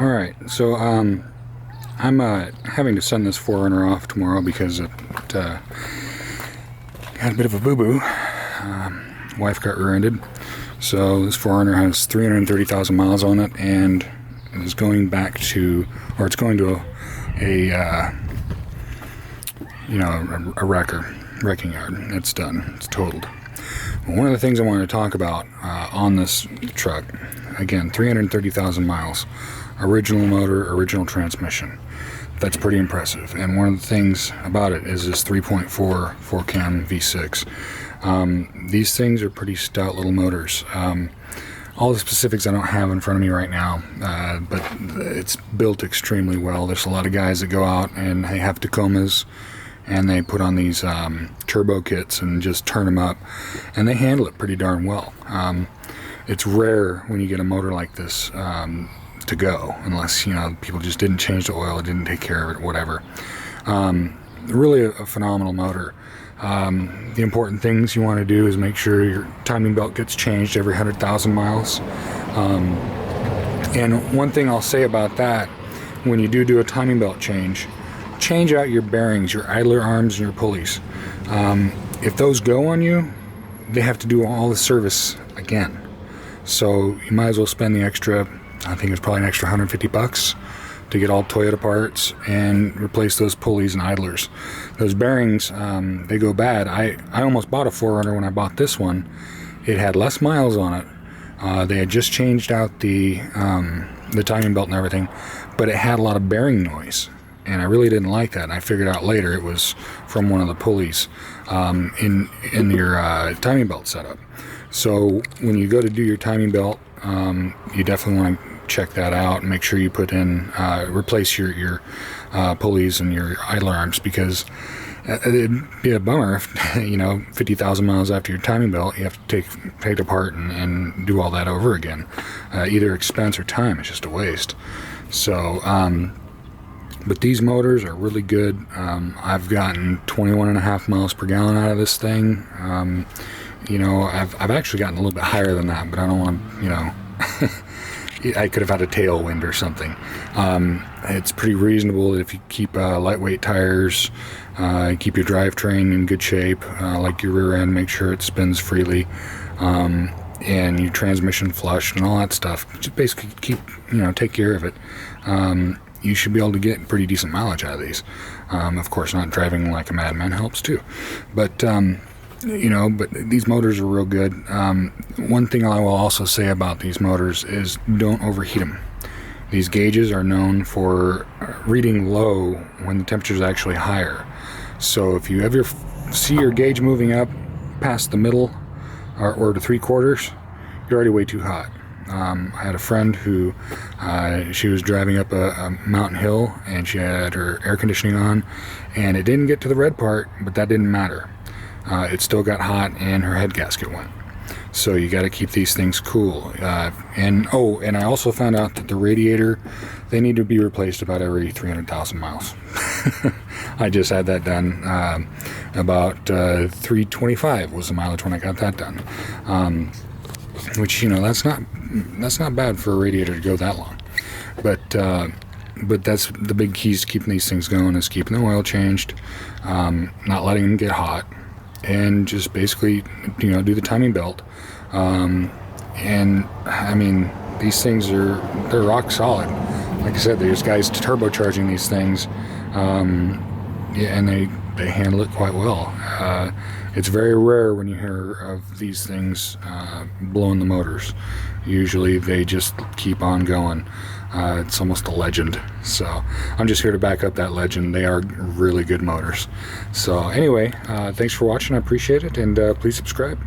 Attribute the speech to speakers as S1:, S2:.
S1: Alright, so I'm having to send this 4runner off tomorrow because it had a bit of a boo-boo. Wife got rear-ended. So this 4runner has 330,000 miles on it and is going back to, or it's going to a wrecking yard. It's done. It's totaled. One of the things I wanted to talk about on this truck, again, 330,000 miles, original motor, original transmission. That's pretty impressive. And one of the things about it is this 3.4 4-cam V6. These things are pretty stout little motors. All the specifics I don't have in front of me right now, but it's built extremely well. There's a lot of guys that go out and they have Tacomas and they put on these turbo kits and just turn them up, and they handle it pretty darn well. It's rare when you get a motor like this to go, unless people just didn't change the oil, didn't take care of it, whatever. Really a phenomenal motor. The important things you want to do is make sure your timing belt gets changed every 100,000 miles. And one thing I'll say about that, when you do a timing belt change out your bearings, your idler arms, and your pulleys. If those go on you, they have to do all the service again. So you might as well spend the extra, I think it's probably an extra $150 to get all Toyota parts and replace those pulleys and idlers. Those bearings, they go bad. I almost bought a 4runner when I bought this one. It had less miles on it. They had just changed out the timing belt and everything, but it had a lot of bearing noise. And I really didn't like that. And I figured out later it was from one of the pulleys in your timing belt setup. So when you go to do your timing belt, you definitely want to check that out and make sure you put in, replace your pulleys and your idler arms, because it'd be a bummer if 50,000 miles after your timing belt you have to take it apart and do all that over again. Either expense or time. It's just a waste. So but these motors are really good. I've gotten 21.5 miles per gallon out of this thing. I've actually gotten a little bit higher than that, but I don't want to, I could have had a tailwind or something. It's pretty reasonable if you keep lightweight tires, keep your drivetrain in good shape, like your rear end, make sure it spins freely, and your transmission flushed and all that stuff. Just basically take care of it. You should be able to get pretty decent mileage out of these. Of course, not driving like a madman helps too. But but these motors are real good. One thing I will also say about these motors is don't overheat them. These gauges are known for reading low when the temperature is actually higher. So if you ever see your gauge moving up past the middle or to 3/4, you're already way too hot. I had a friend who she was driving up a mountain hill and she had her air conditioning on, and it didn't get to the red part, but that didn't matter. It still got hot and her head gasket went. So you got to keep these things cool. And I also found out that the radiator, they need to be replaced about every 300,000 miles. I just had that done. About 325 was the mileage when I got that done. Which that's not bad for a radiator to go that long. But that's the big keys to keeping these things going, is keeping the oil changed, not letting them get hot, and just basically do the timing belt. And I mean, these things they're rock solid. Like I said, there's guys turbocharging these things, and they handle it quite well. It's very rare when you hear of these things blowing the motors. Usually they just keep on going. It's almost a legend. So I'm just here to back up that legend. They are really good motors. So anyway, thanks for watching. I appreciate it, and please subscribe.